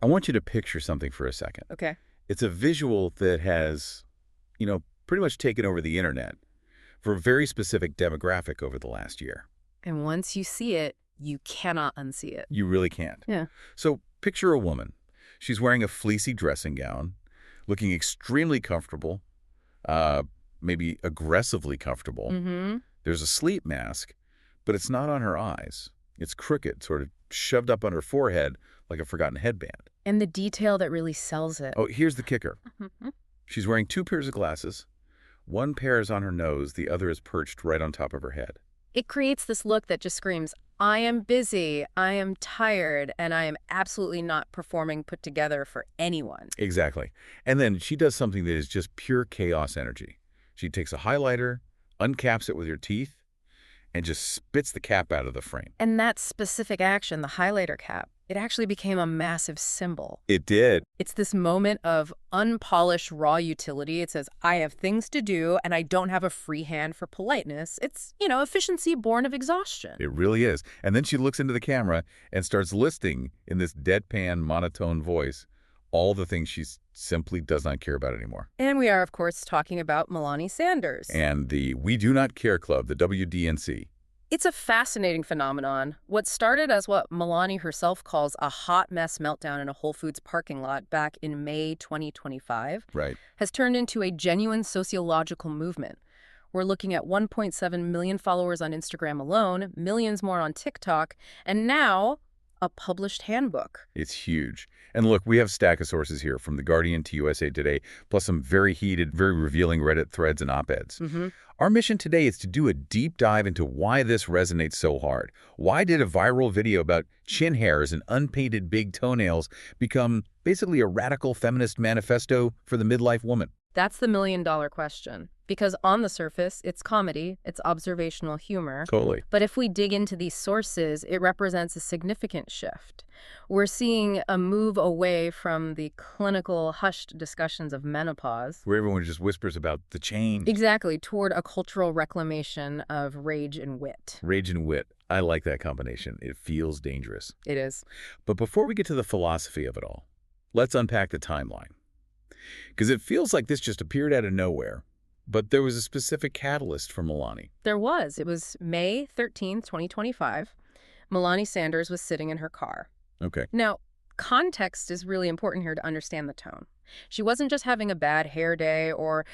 I want you to picture something for a second. Okay. It's a visual that has, pretty much taken over the internet for a very specific demographic over the last year. And once you see it, you cannot unsee it. You really can't. Yeah. So picture a woman. She's wearing a fleecy dressing gown, looking extremely comfortable, maybe aggressively comfortable. Mm-hmm. There's a sleep mask, but it's not on her eyes. It's crooked, sort of shoved up on her forehead like a forgotten headband. And the detail that really sells it. Oh, here's the kicker. She's wearing 2 pairs of glasses. One pair is on her nose, the other is perched right on top of her head. It creates this look that just screams, I am busy, I am tired, and I am absolutely not performing put together for anyone. Exactly. And then she does something that is just pure chaos energy. She takes a highlighter, uncaps it with her teeth, and just spits the cap out of the frame. And that specific action, the highlighter cap, it actually became a massive symbol. It did. It's this moment of unpolished raw utility. It says, I have things to do, and I don't have a free hand for politeness. It's, efficiency born of exhaustion. It really is. And then she looks into the camera and starts listing in this deadpan, monotone voice all the things she simply does not care about anymore. And we are, of course, talking about Melani Sanders. And the We Do Not Care Club, the WDNC. It's a fascinating phenomenon. What started as what Melani herself calls a hot mess meltdown in a Whole Foods parking lot back in May 2025 Right. has turned into a genuine sociological movement. We're looking at 1.7 million followers on Instagram alone, millions more on TikTok, and now a published handbook. It's huge. And look, we have a stack of sources here from The Guardian to USA Today, plus some very heated, very revealing Reddit threads and op-eds. Our mission today is to do a deep dive into why this resonates so hard. Why did a viral video about chin hairs and unpainted big toenails become basically a radical feminist manifesto for the midlife woman? That's the million-dollar question. Because on the surface, it's comedy, it's observational humor. Totally. But if we dig into these sources, it represents a significant shift. We're seeing a move away from the clinical, hushed discussions of menopause. Where everyone just whispers about the change. Exactly, toward a cultural reclamation of rage and wit. Rage and wit. I like that combination. It feels dangerous. It is. But before we get to the philosophy of it all, let's unpack the timeline. Because it feels like this just appeared out of nowhere. But there was a specific catalyst for Melani. There was. It was May 13th, 2025. Melani Sanders was sitting in her car. Okay. Now, context is really important here to understand the tone. She wasn't just having a bad hair day or,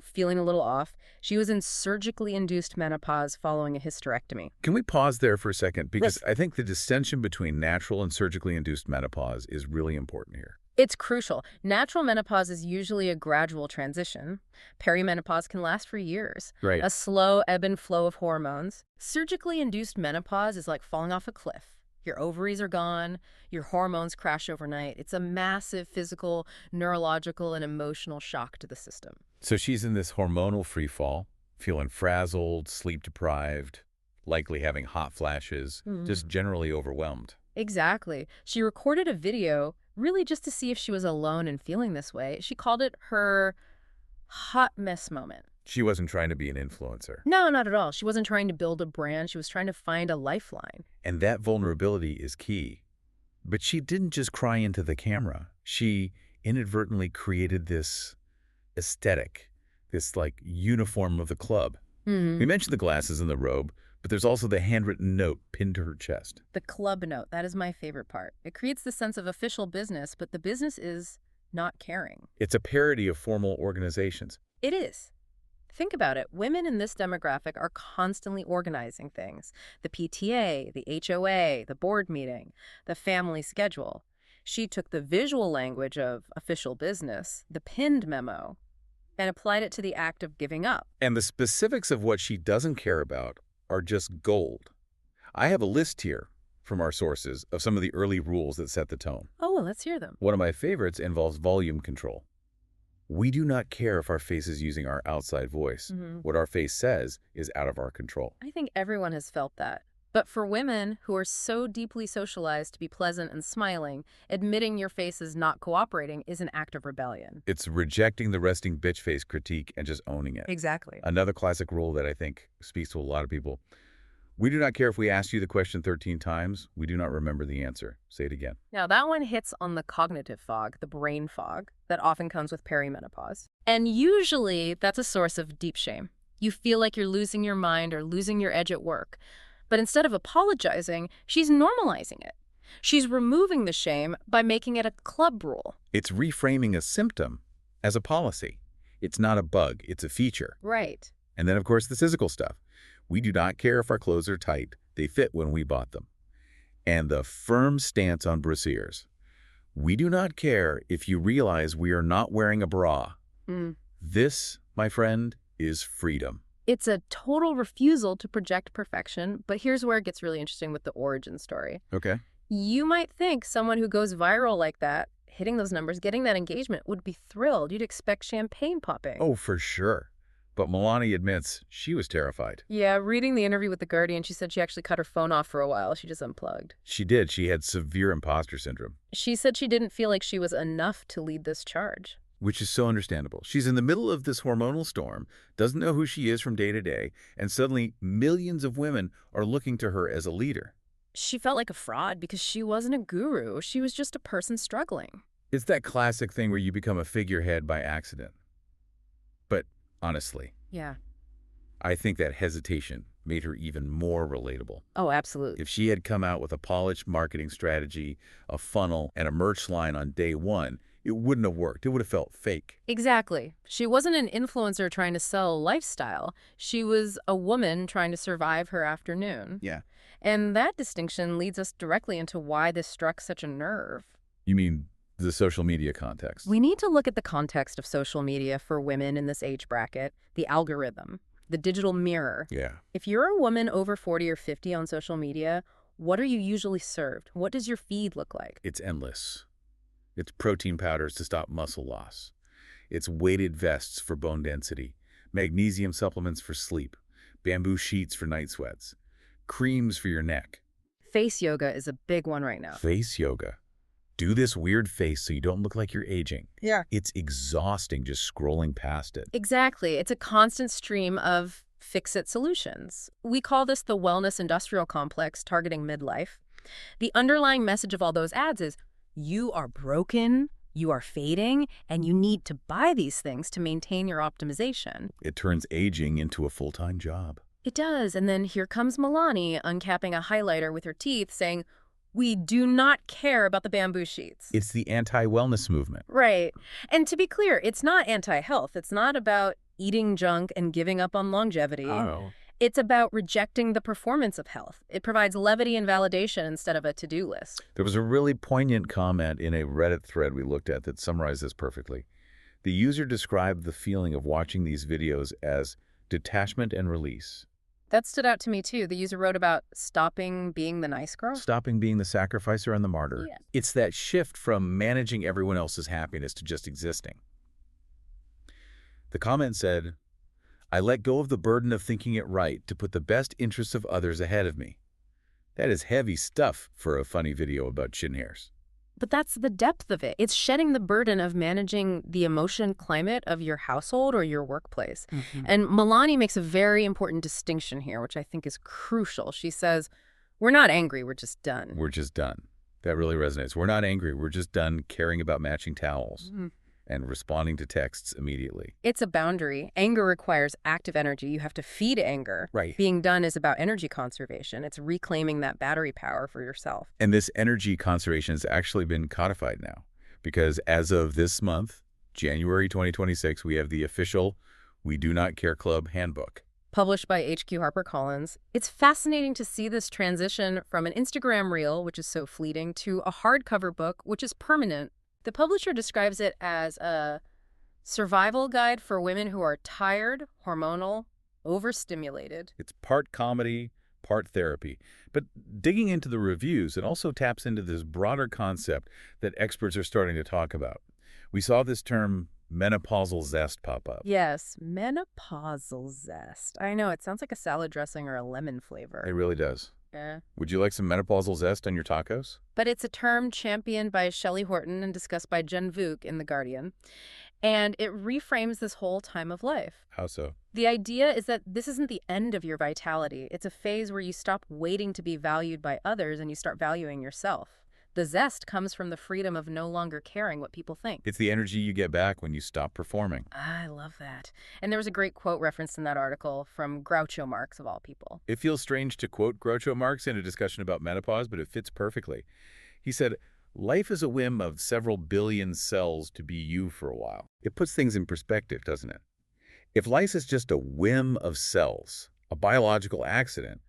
feeling a little off. She was in surgically induced menopause following a hysterectomy. Can we pause there for a second? Because Yes. I think the distinction between natural and surgically induced menopause is really important here. It's crucial. Natural menopause is usually a gradual transition. Perimenopause can last for years. Right. A slow ebb and flow of hormones. Surgically induced menopause is like falling off a cliff. Your ovaries are gone. Your hormones crash overnight. It's a massive physical, neurological, and emotional shock to the system. So she's in this hormonal freefall, feeling frazzled, sleep-deprived, likely having hot flashes, just generally overwhelmed. Exactly. She recorded a video really just to see if she was alone in feeling this way. She called it her hot mess moment. She wasn't trying to be an influencer. No, not at all. She wasn't trying to build a brand. She was trying to find a lifeline. And that vulnerability is key. But she didn't just cry into the camera. She inadvertently created this aesthetic, this uniform of the club. We mentioned the glasses and the robe, but there's also the handwritten note pinned to her chest. The club note, that is my favorite part. It creates the sense of official business, but the business is not caring. It's a parody of formal organizations. It is. Think about it. Women in this demographic are constantly organizing things. The PTA, the HOA, the board meeting, the family schedule. She took the visual language of official business, the pinned memo, and applied it to the act of giving up. And the specifics of what she doesn't care about are just gold. I have a list here from our sources of some of the early rules that set the tone. Oh, well, let's hear them. One of my favorites involves volume control. We do not care if our face is using our outside voice. What our face says is out of our control. I think everyone has felt that. But for women who are so deeply socialized to be pleasant and smiling, admitting your face is not cooperating is an act of rebellion. It's rejecting the resting bitch face critique and just owning it. Exactly. Another classic rule that I think speaks to a lot of people. We do not care if we asked you the question 13 times. We do not remember the answer. Say it again. Now, that one hits on the cognitive fog, the brain fog, that often comes with perimenopause. And usually, that's a source of deep shame. You feel like you're losing your mind or losing your edge at work. But instead of apologizing, she's normalizing it. She's removing the shame by making it a club rule. It's reframing a symptom as a policy. It's not a bug, it's a feature. Right. And then, of course, the physical stuff. We do not care if our clothes are tight. They fit when we bought them. And the firm stance on brassieres. We do not care if you realize we are not wearing a bra. This, my friend, is freedom. It's a total refusal to project perfection, but here's where it gets really interesting with the origin story. Okay. You might think someone who goes viral like that, hitting those numbers, getting that engagement, would be thrilled. You'd expect champagne popping. Oh, for sure. But Melani admits she was terrified. Yeah, reading the interview with The Guardian, she said she actually cut her phone off for a while. She just unplugged. She did. She had severe imposter syndrome. She said she didn't feel like she was enough to lead this charge. Which is so understandable. She's in the middle of this hormonal storm, doesn't know who she is from day to day, and suddenly millions of women are looking to her as a leader. She felt like a fraud because she wasn't a guru. She was just a person struggling. It's that classic thing where you become a figurehead by accident. But honestly, Yeah. I think that hesitation made her even more relatable. Oh, absolutely. If she had come out with a polished marketing strategy, a funnel, and a merch line on day one, it wouldn't have worked. It would have felt fake. Exactly. She wasn't an influencer trying to sell a lifestyle. She was a woman trying to survive her afternoon. Yeah. And that distinction leads us directly into why this struck such a nerve. You mean the social media context? We need to look at the context of social media for women in this age bracket, the algorithm, the digital mirror. Yeah. If you're a woman over 40 or 50 on social media, what are you usually served? What does your feed look like? It's endless. It's protein powders to stop muscle loss. It's weighted vests for bone density, magnesium supplements for sleep, bamboo sheets for night sweats, creams for your neck. Face yoga is a big one right now. Face yoga. Do this weird face so you don't look like you're aging. Yeah. It's exhausting just scrolling past it. Exactly. It's a constant stream of fix-it solutions. We call this the wellness industrial complex targeting midlife. The underlying message of all those ads is, you are broken, you are fading, and you need to buy these things to maintain your optimization. It turns aging into a full-time job. It does. And then here comes Melani uncapping a highlighter with her teeth saying, we do not care about the bamboo sheets. It's the anti-wellness movement. Right. And to be clear, it's not anti-health. It's not about eating junk and giving up on longevity. Oh. It's about rejecting the performance of health. It provides levity and validation instead of a to-do list. There was a really poignant comment in a Reddit thread we looked at that summarized this perfectly. The user described the feeling of watching these videos as detachment and release. That stood out to me, too. The user wrote about stopping being the nice girl. Stopping being the sacrificer and the martyr. Yeah. It's that shift from managing everyone else's happiness to just existing. The comment said, I let go of the burden of thinking it right to put the best interests of others ahead of me. That is heavy stuff for a funny video about chin hairs. But that's the depth of it. It's shedding the burden of managing the emotion climate of your household or your workplace. And Melani makes a very important distinction here, which I think is crucial. She says, we're not angry, we're just done. We're just done. That really resonates. We're not angry. We're just done caring about matching towels and responding to texts immediately. It's a boundary. Anger requires active energy. You have to feed anger. Right. Being done is about energy conservation. It's reclaiming that battery power for yourself. And this energy conservation has actually been codified now, because as of this month, January 2026, we have the official We Do Not Care Club handbook. Published by HQ HarperCollins. It's fascinating to see this transition from an Instagram reel, which is so fleeting, to a hardcover book, which is permanent. The publisher describes it as a survival guide for women who are tired, hormonal, overstimulated. It's part comedy, part therapy. But digging into the reviews, it also taps into this broader concept that experts are starting to talk about. We saw this term menopausal zest pop up. Yes, menopausal zest. I know, it sounds like a salad dressing or a lemon flavor. It really does. Yeah. Would you like some menopausal zest on your tacos? But it's a term championed by Shelley Horton and discussed by Jen Vuk in The Guardian. And it reframes this whole time of life. How so? The idea is that this isn't the end of your vitality. It's a phase where you stop waiting to be valued by others and you start valuing yourself. The zest comes from the freedom of no longer caring what people think. It's the energy you get back when you stop performing. I love that. And there was a great quote referenced in that article from Groucho Marx, of all people. It feels strange to quote Groucho Marx in a discussion about menopause, but it fits perfectly. He said, "Life is a whim of several billion cells to be you for a while." It puts things in perspective, doesn't it? If life is just a whim of cells, a biological accident,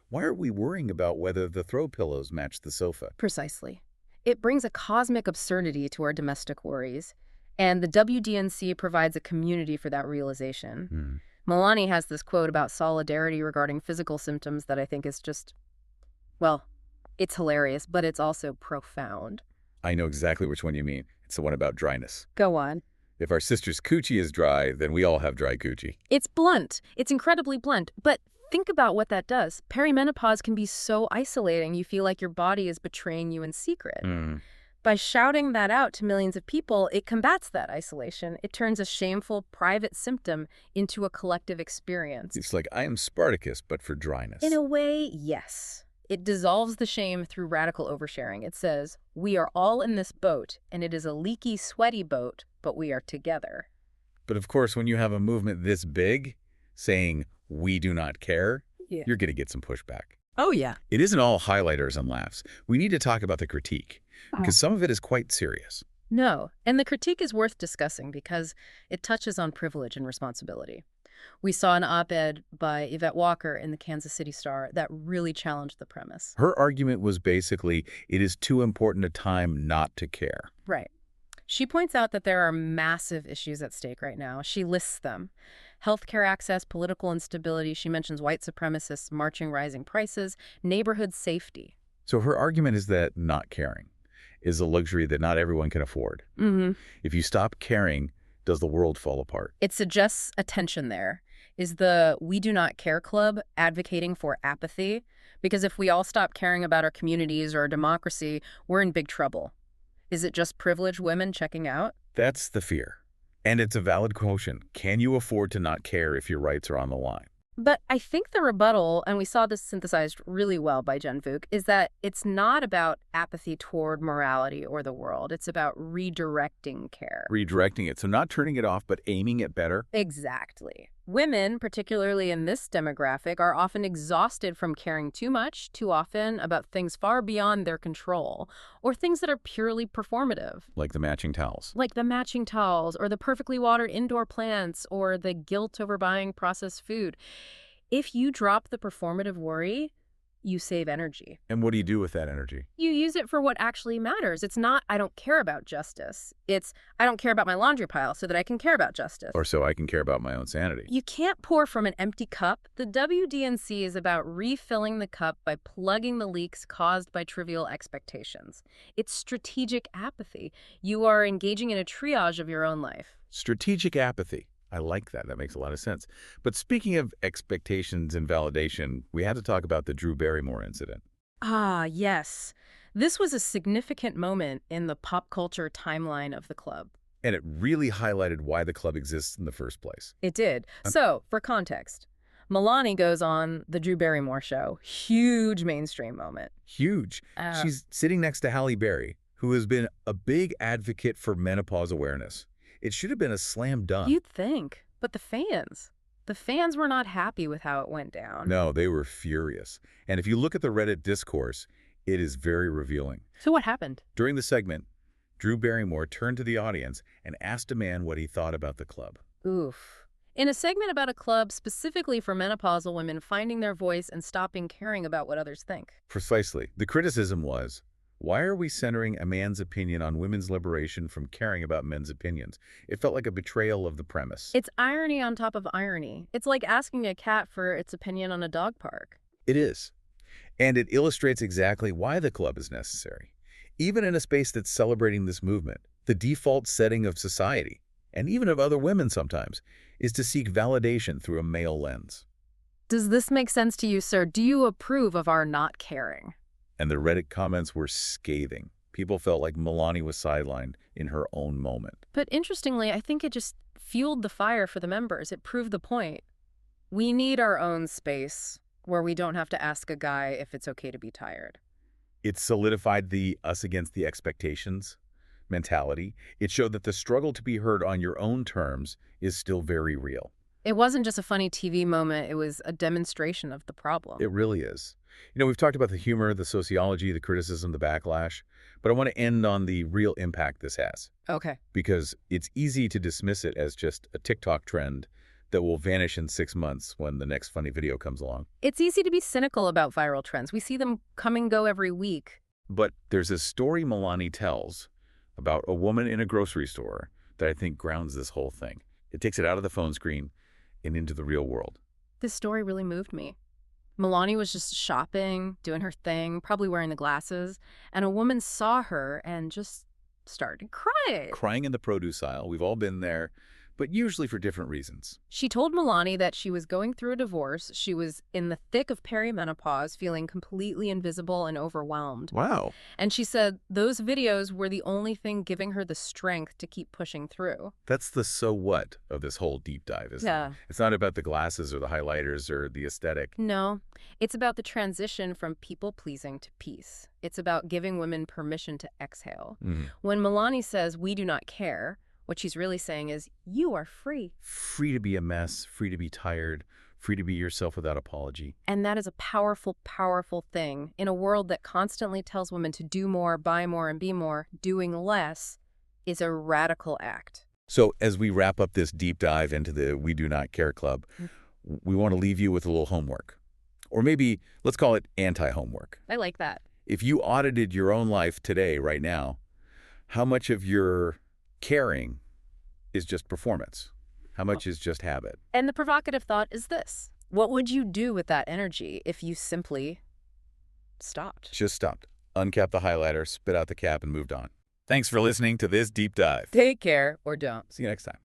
why are we worrying about whether the throw pillows match the sofa? Precisely. It brings a cosmic absurdity to our domestic worries, and the WDNC provides a community for that realization. Melani has this quote about solidarity regarding physical symptoms that I think is just, well, it's hilarious, but it's also profound. I know exactly which one you mean. It's the one about dryness. Go on. If our sister's coochie is dry, then we all have dry coochie. It's blunt. It's incredibly blunt. But think about what that does. Perimenopause can be so isolating, you feel like your body is betraying you in secret. By shouting that out to millions of people, it combats that isolation. It turns a shameful, private symptom into a collective experience. It's like I am Spartacus, but for dryness. In a way, yes. It dissolves the shame through radical oversharing. It says, we are all in this boat, and it is a leaky, sweaty boat, but we are together. But of course, when you have a movement this big, saying, "We do not care," you're going to get some pushback. Oh, yeah. It isn't all highlighters and laughs. We need to talk about the critique, because some of it is quite serious. No, and the critique is worth discussing because it touches on privilege and responsibility. We saw an op-ed by Yvette Walker in the Kansas City Star that really challenged the premise. Her argument was basically, it is too important a time not to care. Right. She points out that there are massive issues at stake right now. She lists them. Healthcare access, political instability. She mentions white supremacists marching rising prices, neighborhood safety. So her argument is that not caring is a luxury that not everyone can afford. If you stop caring, does the world fall apart? It suggests a tension there. Is the We Do Not Care Club advocating for apathy? Because if we all stop caring about our communities or our democracy, we're in big trouble. Is it just privileged women checking out? That's the fear. And it's a valid question. Can you afford to not care if your rights are on the line? But I think the rebuttal, and we saw this synthesized really well by Jen Vuk, is that it's not about apathy toward morality or the world. It's about redirecting care. Redirecting it. So not turning it off, but aiming it better? Exactly. Women, particularly in this demographic, are often exhausted from caring too much, too often, about things far beyond their control, or things that are purely performative. Like the matching towels. Like the matching towels, or the perfectly watered indoor plants, or the guilt over buying processed food. If you drop the performative worry, you save energy. And what do you do with that energy? You use it for what actually matters. It's not, I don't care about justice. It's, I don't care about my laundry pile so that I can care about justice. Or so I can care about my own sanity. You can't pour from an empty cup. The WDNC is about refilling the cup by plugging the leaks caused by trivial expectations. It's strategic apathy. You are engaging in a triage of your own life. Strategic apathy. I like that. That makes a lot of sense. But speaking of expectations and validation, we had to talk about the Drew Barrymore incident. Ah, yes. This was a significant moment in the pop culture timeline of the club. And it really highlighted why the club exists in the first place. It did. So, for context, Melani goes on the Drew Barrymore show. Huge mainstream moment. Huge. She's sitting next to Halle Berry, who has been a big advocate for menopause awareness. It should have been a slam dunk. You'd think. But the fans were not happy with how it went down. No, they were furious. And if you look at the Reddit discourse, it is very revealing. So what happened? During the segment, Drew Barrymore turned to the audience and asked a man what he thought about the club. Oof. In a segment about a club specifically for menopausal women finding their voice and stopping caring about what others think. Precisely. The criticism was, why are we centering a man's opinion on women's liberation from caring about men's opinions? It felt like a betrayal of the premise. It's irony on top of irony. It's like asking a cat for its opinion on a dog park. It is. And it illustrates exactly why the club is necessary. Even in a space that's celebrating this movement, the default setting of society, and even of other women sometimes, is to seek validation through a male lens. Does this make sense to you, sir? Do you approve of our not caring? And the Reddit comments were scathing. People felt like Melani was sidelined in her own moment. But interestingly, I think it just fueled the fire for the members. It proved the point. We need our own space where we don't have to ask a guy if it's okay to be tired. It solidified the us against the expectations mentality. It showed that the struggle to be heard on your own terms is still very real. It wasn't just a funny TV moment, it was a demonstration of the problem. It really is. We've talked about the humor, the sociology, the criticism, the backlash, but I want to end on the real impact this has. Okay. Because it's easy to dismiss it as just a TikTok trend that will vanish in 6 months when the next funny video comes along. It's easy to be cynical about viral trends. We see them come and go every week. But there's a story Melani tells about a woman in a grocery store that I think grounds this whole thing. It takes it out of the phone screen and into the real world. This story really moved me. Melani was just shopping, doing her thing, probably wearing the glasses, and a woman saw her and just started crying. Crying in the produce aisle. We've all been there, but usually for different reasons. She told Melani that she was going through a divorce. She was in the thick of perimenopause, feeling completely invisible and overwhelmed. Wow. And she said those videos were the only thing giving her the strength to keep pushing through. That's the so what of this whole deep dive, isn't it? It's not about the glasses or the highlighters or the aesthetic. No, it's about the transition from people-pleasing to peace. It's about giving women permission to exhale. When Melani says, "We do not care," what she's really saying is, you are free. Free to be a mess, free to be tired, free to be yourself without apology. And that is a powerful, powerful thing. In a world that constantly tells women to do more, buy more, and be more, doing less is a radical act. So as we wrap up this deep dive into the We Do Not Care Club, we want to leave you with a little homework. Or maybe let's call it anti-homework. I like that. If you audited your own life today, right now, how much of your caring is just performance? How much is just habit? And the provocative thought is this. What would you do with that energy if you simply stopped? Just stopped. Uncapped the highlighter, spit out the cap, and moved on. Thanks for listening to this deep dive. Take care or don't. See you next time.